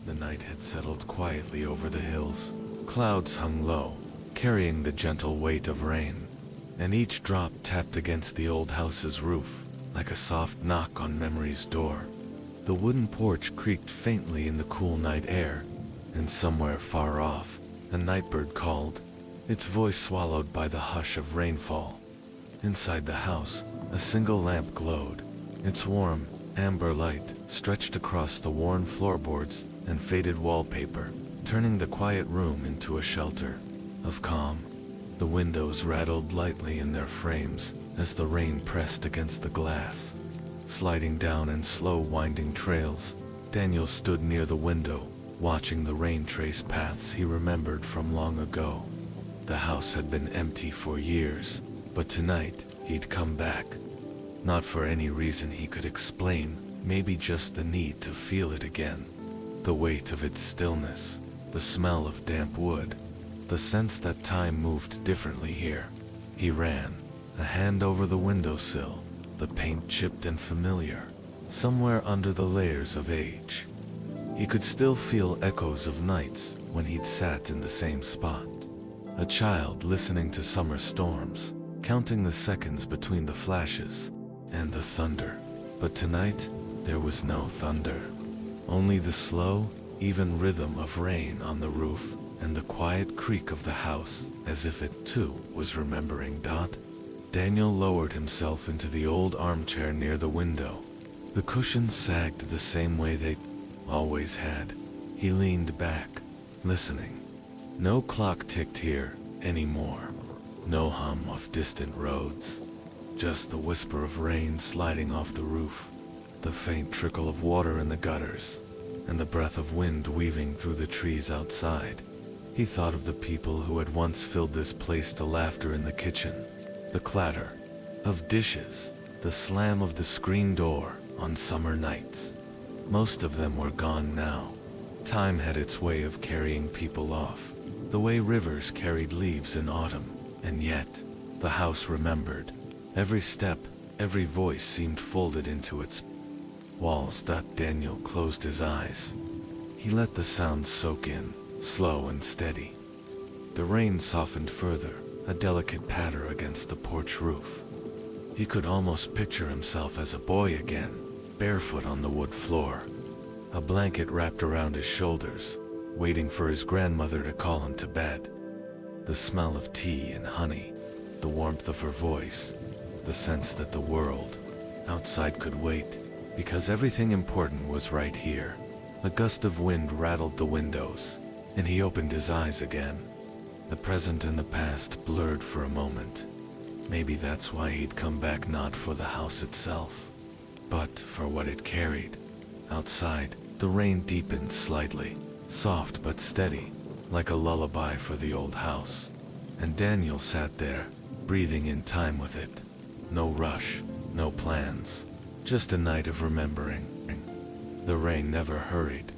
The night had settled quietly over the hills. Clouds hung low, carrying the gentle weight of rain, and each drop tapped against the old house's roof, like a soft knock on memory's door. The wooden porch creaked faintly in the cool night air, and somewhere far off, a nightbird called, its voice swallowed by the hush of rainfall. Inside the house, a single lamp glowed, its warm, amber light stretched across the worn floorboards and faded wallpaper, turning the quiet room into a shelter of calm. The windows rattled lightly in their frames as the rain pressed against the glass. Sliding down in slow winding trails, Daniel stood near the window, watching the rain trace paths he remembered from long ago. The house had been empty for years, but tonight he'd come back. Not for any reason he could explain, maybe just the need to feel it again. The weight of its stillness, the smell of damp wood, the sense that time moved differently here. He ran, a hand over the windowsill, the paint chipped and familiar, somewhere under the layers of age. He could still feel echoes of nights when he'd sat in the same spot. A child listening to summer storms, counting the seconds between the flashes and the thunder. But tonight, there was no thunder. Only the slow, even rhythm of rain on the roof and the quiet creak of the house, as if it too was remembering. Daniel lowered himself into the old armchair near the window. The cushions sagged the same way they always had. He leaned back, listening. No clock ticked here anymore. No hum of distant roads. Just the whisper of rain sliding off the roof, the faint trickle of water in the gutters, and the breath of wind weaving through the trees outside. He thought of the people who had once filled this place, to laughter in the kitchen, the clatter of dishes, the slam of the screen door on summer nights. Most of them were gone now. Time had its way of carrying people off, the way rivers carried leaves in autumn, and yet, the house remembered. Every step, every voice seemed folded into its walls. Daniel closed his eyes. He let the sounds soak in, slow and steady. The rain softened further, a delicate patter against the porch roof. He could almost picture himself as a boy again, barefoot on the wood floor, a blanket wrapped around his shoulders, waiting for his grandmother to call him to bed. The smell of tea and honey, the warmth of her voice, the sense that the world outside could wait, because everything important was right here. A gust of wind rattled the windows, and he opened his eyes again. The present and the past blurred for a moment. Maybe that's why he'd come back, not for the house itself, but for what it carried. Outside, the rain deepened slightly, soft but steady, like a lullaby for the old house. And Daniel sat there, breathing in time with it. No rush, no plans, just a night of remembering. The rain never hurried.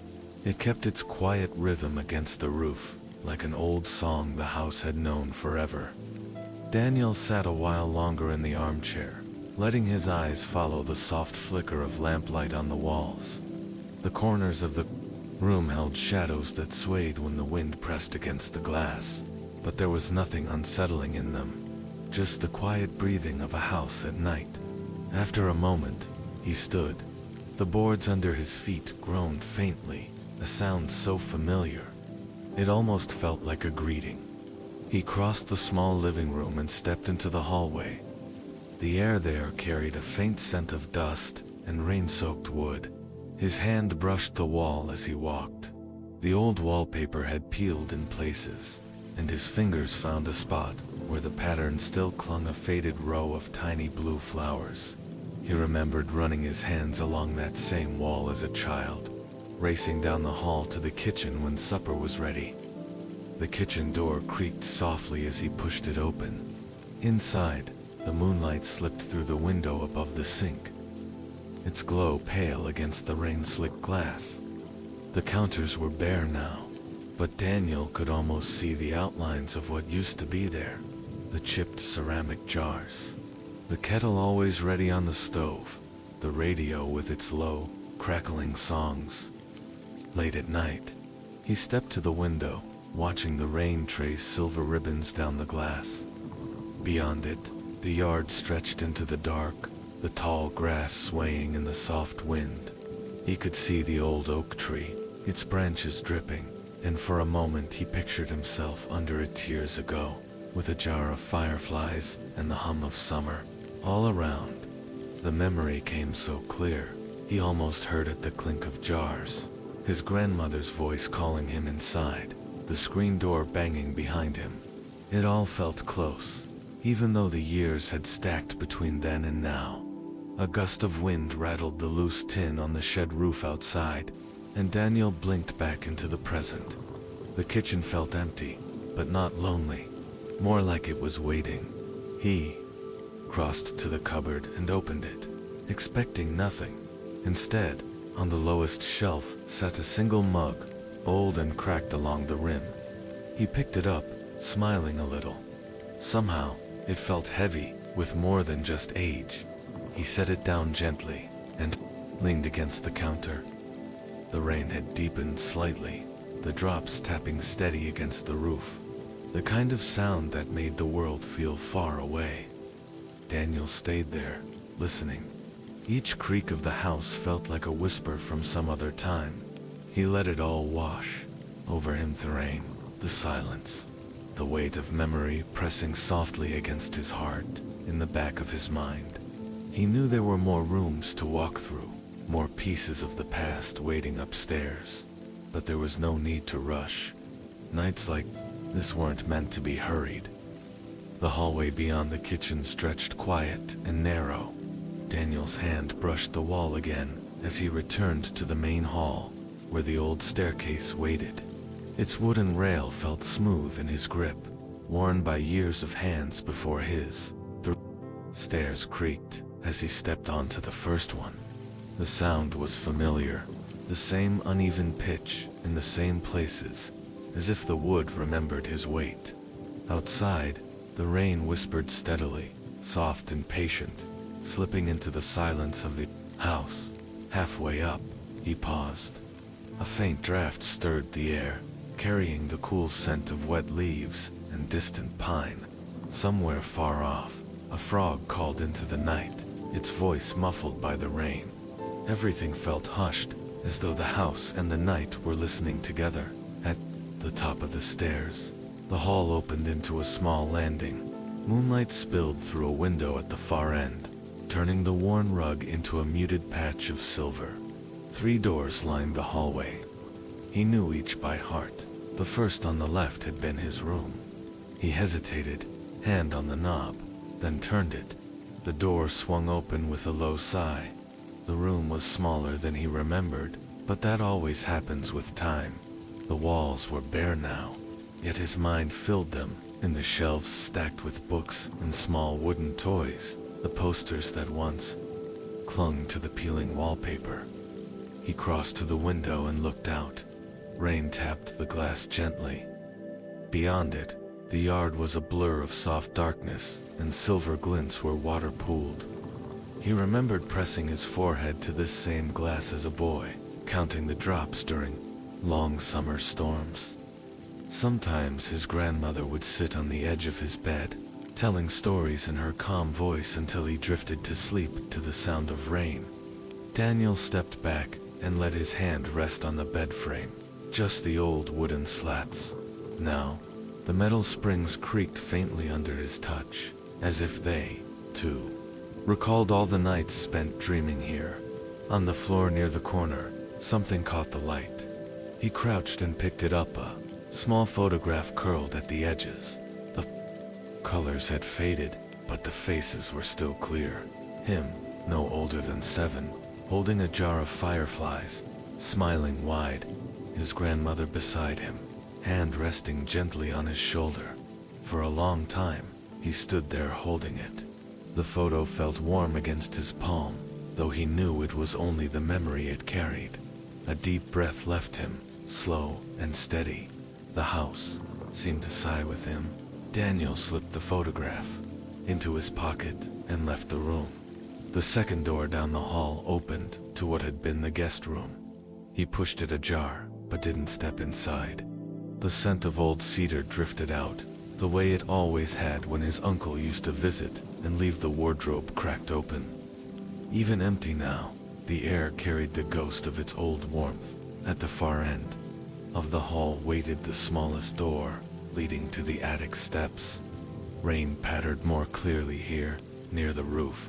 It kept its quiet rhythm against the roof, like an old song the house had known forever. Daniel sat a while longer in the armchair, letting his eyes follow the soft flicker of lamplight on the walls. The corners of the room held shadows that swayed when the wind pressed against the glass, but there was nothing unsettling in them, just the quiet breathing of a house at night. After a moment, he stood. The boards under his feet groaned faintly, a sound so familiar. It almost felt like a greeting. He crossed the small living room and stepped into the hallway. The air there carried a faint scent of dust and rain-soaked wood. His hand brushed the wall as he walked. The old wallpaper had peeled in places, and his fingers found a spot where the pattern still clung, a faded row of tiny blue flowers. He remembered running his hands along that same wall as a child, racing down the hall to the kitchen when supper was ready. The kitchen door creaked softly as he pushed it open. Inside, the moonlight slipped through the window above the sink, its glow pale against the rain-slicked glass. The counters were bare now, but Daniel could almost see the outlines of what used to be there. The chipped ceramic jars, the kettle always ready on the stove, the radio with its low, crackling songs. Late at night, he stepped to the window, watching the rain trace silver ribbons down the glass. Beyond it, the yard stretched into the dark, the tall grass swaying in the soft wind. He could see the old oak tree, its branches dripping, and for a moment he pictured himself under it years ago, with a jar of fireflies and the hum of summer all around. The memory came so clear, he almost heard it, the clink of jars, his grandmother's voice calling him inside, the screen door banging behind him. It all felt close, even though the years had stacked between then and now. A gust of wind rattled the loose tin on the shed roof outside, and Daniel blinked back into the present. The kitchen felt empty, but not lonely, more like it was waiting. He crossed to the cupboard and opened it, expecting nothing. Instead, on the lowest shelf sat a single mug, old and cracked along the rim. He picked it up, smiling a little. Somehow, it felt heavy, with more than just age. He set it down gently, and leaned against the counter. The rain had deepened slightly, the drops tapping steady against the roof, the kind of sound that made the world feel far away. Daniel stayed there, listening. Each creak of the house felt like a whisper from some other time. He let it all wash over him, the rain, the silence, the weight of memory pressing softly against his heart, in the back of his mind. He knew there were more rooms to walk through, more pieces of the past waiting upstairs, but there was no need to rush. Nights like this weren't meant to be hurried. The hallway beyond the kitchen stretched quiet and narrow. Daniel's hand brushed the wall again as he returned to the main hall, where the old staircase waited. Its wooden rail felt smooth in his grip, worn by years of hands before his. The stairs creaked as he stepped onto the first one. The sound was familiar, the same uneven pitch in the same places, as if the wood remembered his weight. Outside, the rain whispered steadily, soft and patient, slipping into the silence of the house. Halfway up, he paused. A faint draft stirred the air, carrying the cool scent of wet leaves and distant pine. Somewhere far off, a frog called into the night, its voice muffled by the rain. Everything felt hushed, as though the house and the night were listening together. At the top of the stairs, the hall opened into a small landing. Moonlight spilled through a window at the far end, turning the worn rug into a muted patch of silver. 3 doors lined the hallway. He knew each by heart. The first on the left had been his room. He hesitated, hand on the knob, then turned it. The door swung open with a low sigh. The room was smaller than he remembered, but that always happens with time. The walls were bare now, yet his mind filled them, in the shelves stacked with books and small wooden toys, the posters that once clung to the peeling wallpaper. He crossed to the window and looked out. Rain tapped the glass gently. Beyond it, the yard was a blur of soft darkness, and silver glints where water pooled. He remembered pressing his forehead to this same glass as a boy, counting the drops during long summer storms. Sometimes his grandmother would sit on the edge of his bed, telling stories in her calm voice until he drifted to sleep to the sound of rain. Daniel stepped back and let his hand rest on the bed frame, just the old wooden slats. Now, the metal springs creaked faintly under his touch, as if they, too, recalled all the nights spent dreaming here. On the floor near the corner, something caught the light. He crouched and picked it up, a small photograph curled at the edges. The colors had faded, but the faces were still clear. Him, no older than 7, holding a jar of fireflies, smiling wide. His grandmother beside him, hand resting gently on his shoulder. For a long time, he stood there holding it. The photo felt warm against his palm, though he knew it was only the memory it carried. A deep breath left him, slow and steady. The house seemed to sigh with him. Daniel slipped the photograph into his pocket and left the room. The second door down the hall opened to what had been the guest room. He pushed it ajar, but didn't step inside. The scent of old cedar drifted out, the way it always had when his uncle used to visit and leave the wardrobe cracked open. Even empty now, the air carried the ghost of its old warmth. At the far end of the hall waited the smallest door, leading to the attic steps. Rain pattered more clearly here, near the roof.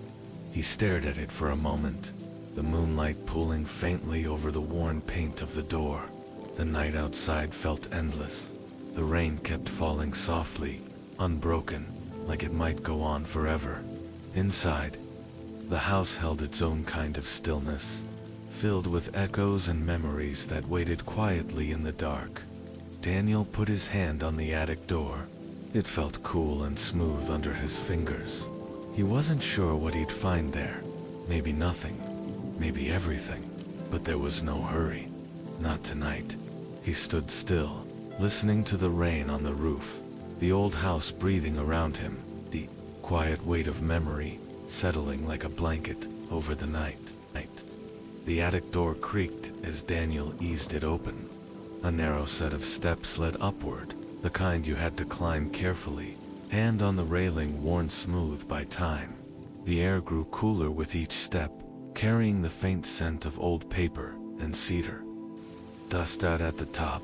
He stared at it for a moment, the moonlight pooling faintly over the worn paint of the door. The night outside felt endless. The rain kept falling softly, unbroken, like it might go on forever. Inside, the house held its own kind of stillness, filled with echoes and memories that waited quietly in the dark. Daniel put his hand on the attic door. It felt cool and smooth under his fingers. He wasn't sure what he'd find there. Maybe nothing, maybe everything. But there was no hurry. Not tonight. He stood still, listening to the rain on the roof, the old house breathing around him, the quiet weight of memory settling like a blanket over the night. The attic door creaked as Daniel eased it open. A narrow set of steps led upward, the kind you had to climb carefully, hand on the railing worn smooth by time. The air grew cooler with each step, carrying the faint scent of old paper and cedar. Dust out at the top,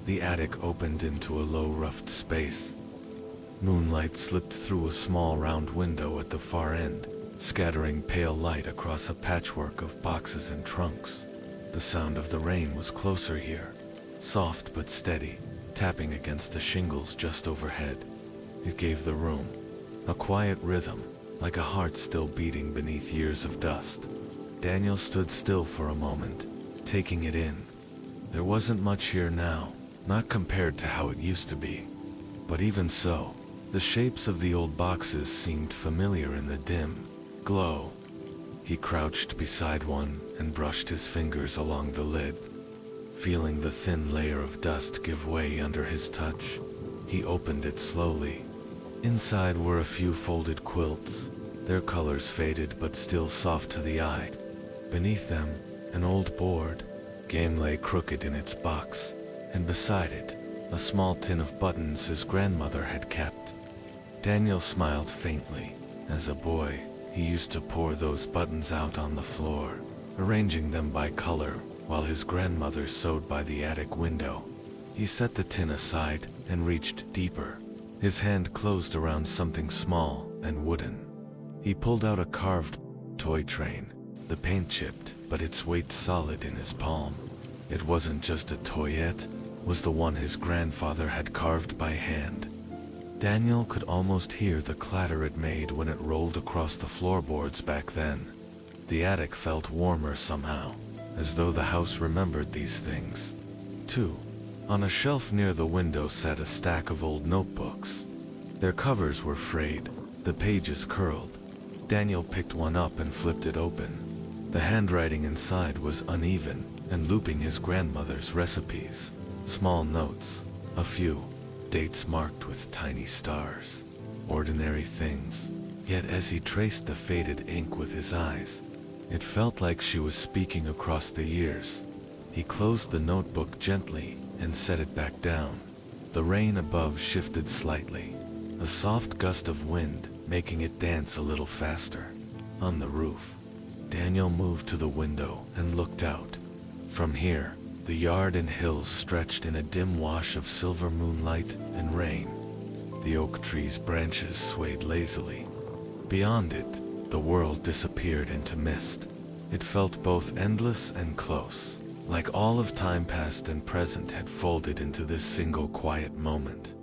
the attic opened into a low roughed space. Moonlight slipped through a small round window at the far end, scattering pale light across a patchwork of boxes and trunks. The sound of the rain was closer here, soft but steady, tapping against the shingles just overhead. It gave the room a quiet rhythm, like a heart still beating beneath years of dust. Daniel stood still for a moment, taking it in. There wasn't much here now, not compared to how it used to be. But even so, the shapes of the old boxes seemed familiar in the dim glow. He crouched beside one and brushed his fingers along the lid. Feeling the thin layer of dust give way under his touch, he opened it slowly. Inside were a few folded quilts, their colors faded but still soft to the eye. Beneath them, an old board game lay crooked in its box, and beside it, a small tin of buttons his grandmother had kept. Daniel smiled faintly. As a boy, he used to pour those buttons out on the floor, arranging them by color, while his grandmother sewed by the attic window. He set the tin aside and reached deeper. His hand closed around something small and wooden. He pulled out a carved toy train. The paint chipped, but its weight solid in his palm. It wasn't just a toyette, it was the one his grandfather had carved by hand. Daniel could almost hear the clatter it made when it rolled across the floorboards back then. The attic felt warmer somehow, as though the house remembered these things. Too, on a shelf near the window sat a stack of old notebooks. Their covers were frayed, the pages curled. Daniel picked one up and flipped it open. The handwriting inside was uneven and looping his grandmother's recipes. Small notes, a few dates marked with tiny stars. Ordinary things. Yet as he traced the faded ink with his eyes, it felt like she was speaking across the years. He closed the notebook gently and set it back down. The rain above shifted slightly, a soft gust of wind making it dance a little faster. On the roof, Daniel moved to the window and looked out. From here, the yard and hills stretched in a dim wash of silver moonlight and rain. The oak tree's branches swayed lazily. Beyond it, the world disappeared into mist. It felt both endless and close, like all of time past and present had folded into this single quiet moment.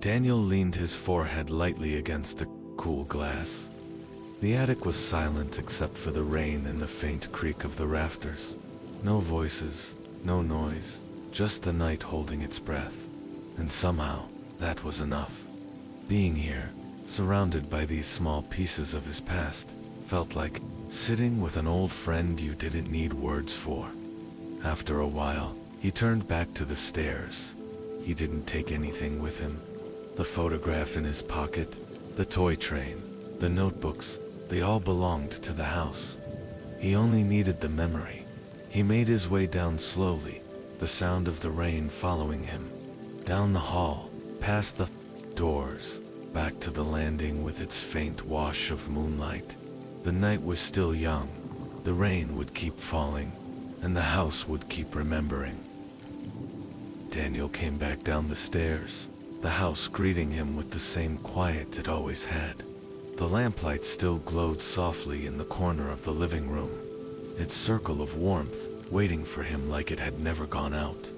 Daniel leaned his forehead lightly against the cool glass. The attic was silent except for the rain and the faint creak of the rafters. No voices, no noise, just the night holding its breath. And somehow, that was enough. Being here, surrounded by these small pieces of his past, felt like sitting with an old friend you didn't need words for. After a while, he turned back to the stairs. He didn't take anything with him. The photograph in his pocket, the toy train, the notebooks, they all belonged to the house. He only needed the memory. He made his way down slowly, the sound of the rain following him. Down the hall, past the doors, back to the landing with its faint wash of moonlight. The night was still young. The rain would keep falling, and the house would keep remembering. Daniel came back down the stairs, the house greeting him with the same quiet it always had. The lamplight still glowed softly in the corner of the living room, its circle of warmth waiting for him like it had never gone out.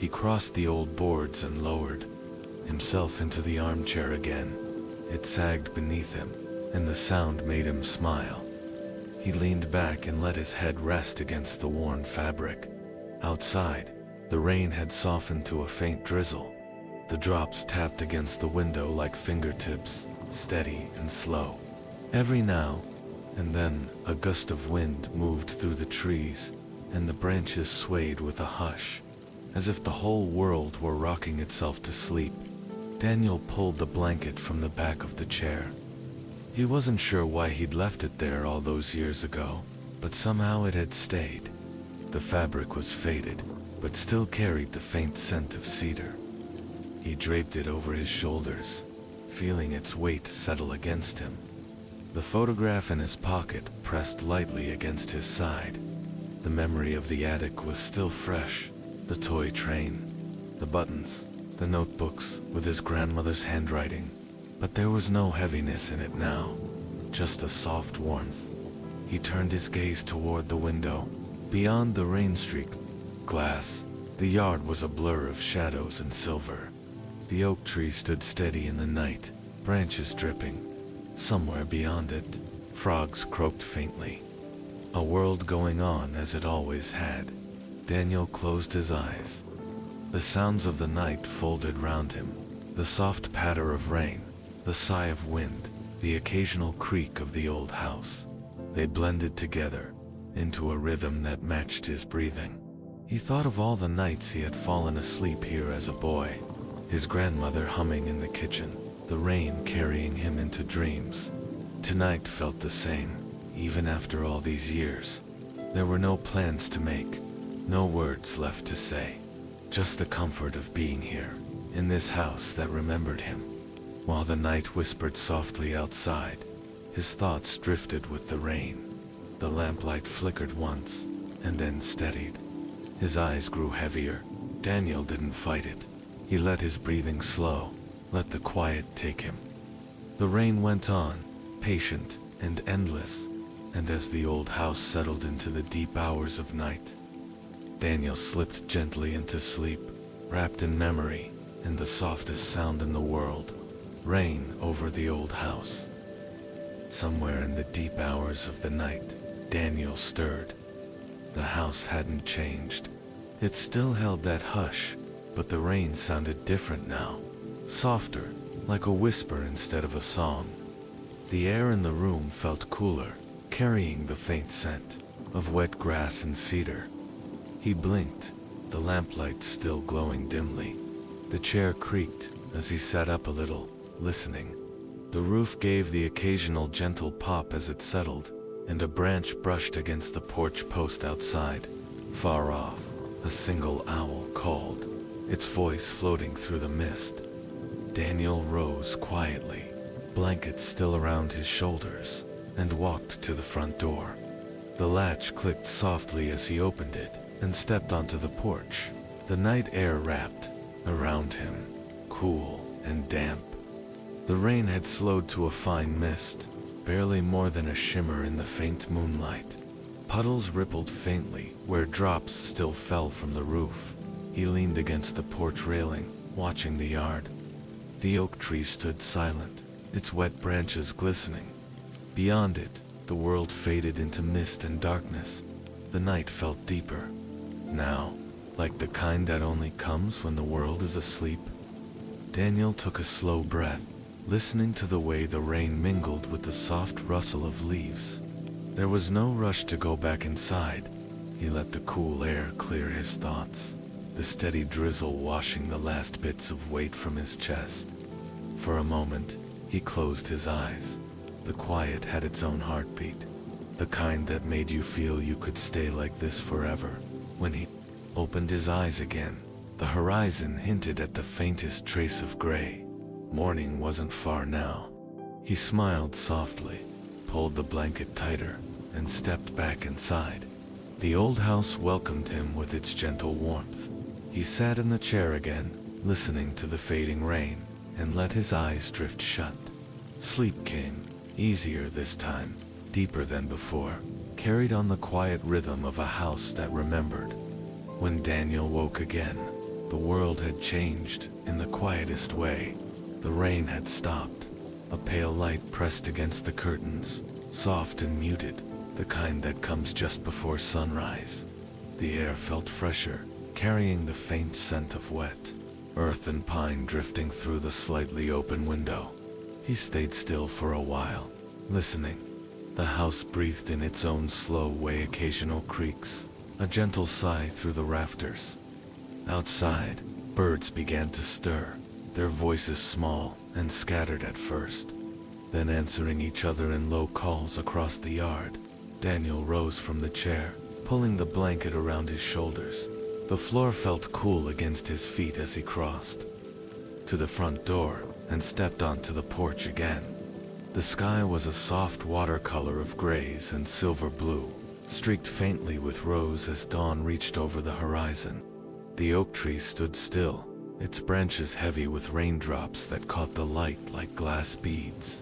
He crossed the old boards and lowered himself into the armchair again. It sagged beneath him, and the sound made him smile. He leaned back and let his head rest against the worn fabric. Outside, the rain had softened to a faint drizzle. The drops tapped against the window like fingertips, steady and slow. Every now and then, a gust of wind moved through the trees, and the branches swayed with a hush, as if the whole world were rocking itself to sleep. Daniel pulled the blanket from the back of the chair. He wasn't sure why he'd left it there all those years ago, but somehow it had stayed. The fabric was faded, but still carried the faint scent of cedar. He draped it over his shoulders, feeling its weight settle against him. The photograph in his pocket pressed lightly against his side. The memory of the attic was still fresh, the toy train, the buttons, the notebooks with his grandmother's handwriting. But there was no heaviness in it now, just a soft warmth. He turned his gaze toward the window. Beyond the rain-streaked glass, the yard was a blur of shadows and silver. The oak tree stood steady in the night, branches dripping. Somewhere beyond it, frogs croaked faintly. A world going on as it always had. Daniel closed his eyes. The sounds of the night folded round him, the soft patter of rain, the sigh of wind, the occasional creak of the old house. They blended together into a rhythm that matched his breathing. He thought of all the nights he had fallen asleep here as a boy, his grandmother humming in the kitchen, the rain carrying him into dreams. Tonight felt the same, even after all these years. There were no plans to make, no words left to say, just the comfort of being here, in this house that remembered him. While the night whispered softly outside, his thoughts drifted with the rain. The lamplight flickered once, and then steadied. His eyes grew heavier. Daniel didn't fight it. He let his breathing slow, let the quiet take him. The rain went on, patient and endless, and as the old house settled into the deep hours of night, Daniel slipped gently into sleep, wrapped in memory and the softest sound in the world. Rain over the old house. Somewhere in the deep hours of the night, Daniel stirred. The house hadn't changed. It still held that hush, but the rain sounded different now. Softer, like a whisper instead of a song. The air in the room felt cooler, carrying the faint scent of wet grass and cedar. He blinked, the lamplight still glowing dimly. The chair creaked as he sat up a little, listening. The roof gave the occasional gentle pop as it settled, and a branch brushed against the porch post outside. Far off, a single owl called, its voice floating through the mist. Daniel rose quietly, blankets still around his shoulders, and walked to the front door. The latch clicked softly as he opened it and stepped onto the porch. The night air wrapped around him, cool and damp. The rain had slowed to a fine mist, barely more than a shimmer in the faint moonlight. Puddles rippled faintly where drops still fell from the roof. He leaned against the porch railing, watching the yard. The oak tree stood silent, its wet branches glistening. Beyond it, the world faded into mist and darkness. The night felt deeper. Now, like the kind that only comes when the world is asleep. Daniel took a slow breath, listening to the way the rain mingled with the soft rustle of leaves. There was no rush to go back inside. He let the cool air clear his thoughts, the steady drizzle washing the last bits of weight from his chest. For a moment, he closed his eyes. The quiet had its own heartbeat. the kind that made you feel you could stay like this forever. When he opened his eyes again, the horizon hinted at the faintest trace of gray. Morning wasn't far now. He smiled softly, pulled the blanket tighter, and stepped back inside. The old house welcomed him with its gentle warmth. He sat in the chair again, listening to the fading rain, and let his eyes drift shut. Sleep came, easier this time, deeper than before, carried on the quiet rhythm of a house that remembered. When Daniel woke again, the world had changed in the quietest way. The rain had stopped. A pale light pressed against the curtains, soft and muted, the kind that comes just before sunrise. The air felt fresher, carrying the faint scent of wet earth and pine drifting through the slightly open window. He stayed still for a while, listening. The house breathed in its own slow way, occasional creaks, a gentle sigh through the rafters. Outside, birds began to stir, their voices small and scattered at first, then answering each other in low calls across the yard. Daniel rose from the chair, pulling the blanket around his shoulders. The floor felt cool against his feet as he crossed to the front door and stepped onto the porch again. The sky was a soft watercolor of grays and silver blue, streaked faintly with rose as dawn reached over the horizon. The oak tree stood still, its branches heavy with raindrops that caught the light like glass beads.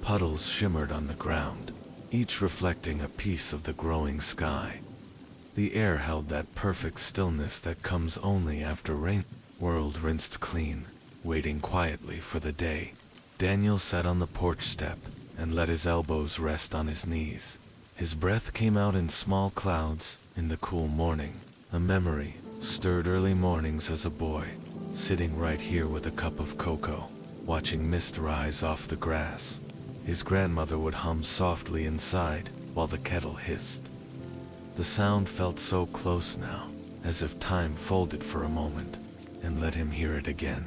Puddles shimmered on the ground, each reflecting a piece of the growing sky. The air held that perfect stillness that comes only after rain. World rinsed clean, waiting quietly for the day. Daniel sat on the porch step and let his elbows rest on his knees. His breath came out in small clouds in the cool morning. A memory stirred early mornings as a boy, sitting right here with a cup of cocoa, watching mist rise off the grass. His grandmother would hum softly inside while the kettle hissed. The sound felt so close now, as if time folded for a moment and let him hear it again.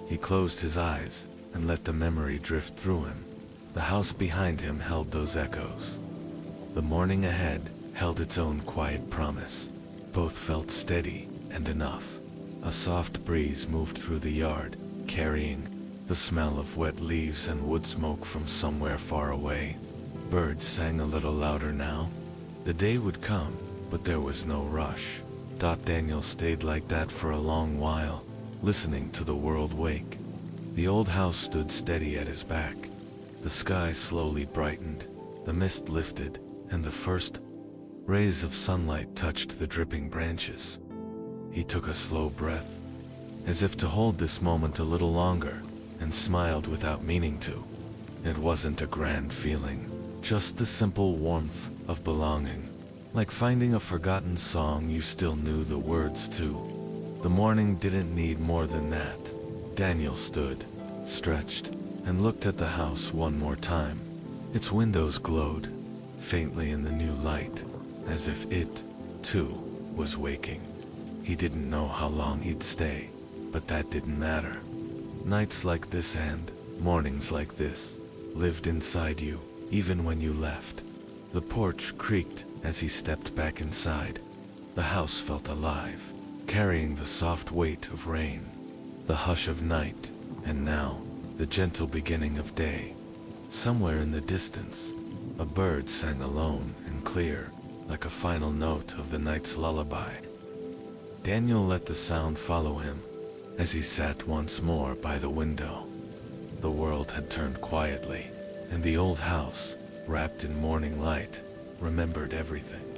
He closed his eyes and let the memory drift through him. The house behind him held those echoes. The morning ahead held its own quiet promise. Both felt steady and enough. A soft breeze moved through the yard, carrying the smell of wet leaves and wood smoke from somewhere far away. Birds sang a little louder now. The day would come, but there was no rush. Daniel stayed like that for a long while, listening to the world wake. The old house stood steady at his back. The sky slowly brightened, the mist lifted, and the first rays of sunlight touched the dripping branches. He took a slow breath, as if to hold this moment a little longer, and smiled without meaning to. It wasn't a grand feeling, just the simple warmth of belonging, like finding a forgotten song you still knew the words to. The morning didn't need more than that. Daniel stood, stretched, and looked at the house one more time. Its windows glowed, faintly in the new light, as if it, too, was waking. He didn't know how long he'd stay, but that didn't matter. Nights like this and mornings like this lived inside you, even when you left. The porch creaked as he stepped back inside. The house felt alive, carrying the soft weight of rain, the hush of night, and now, the gentle beginning of day. Somewhere in the distance, a bird sang alone and clear, like a final note of the night's lullaby. Daniel let the sound follow him as he sat once more by the window. The world had turned quietly, and the old house, wrapped in morning light, remembered everything.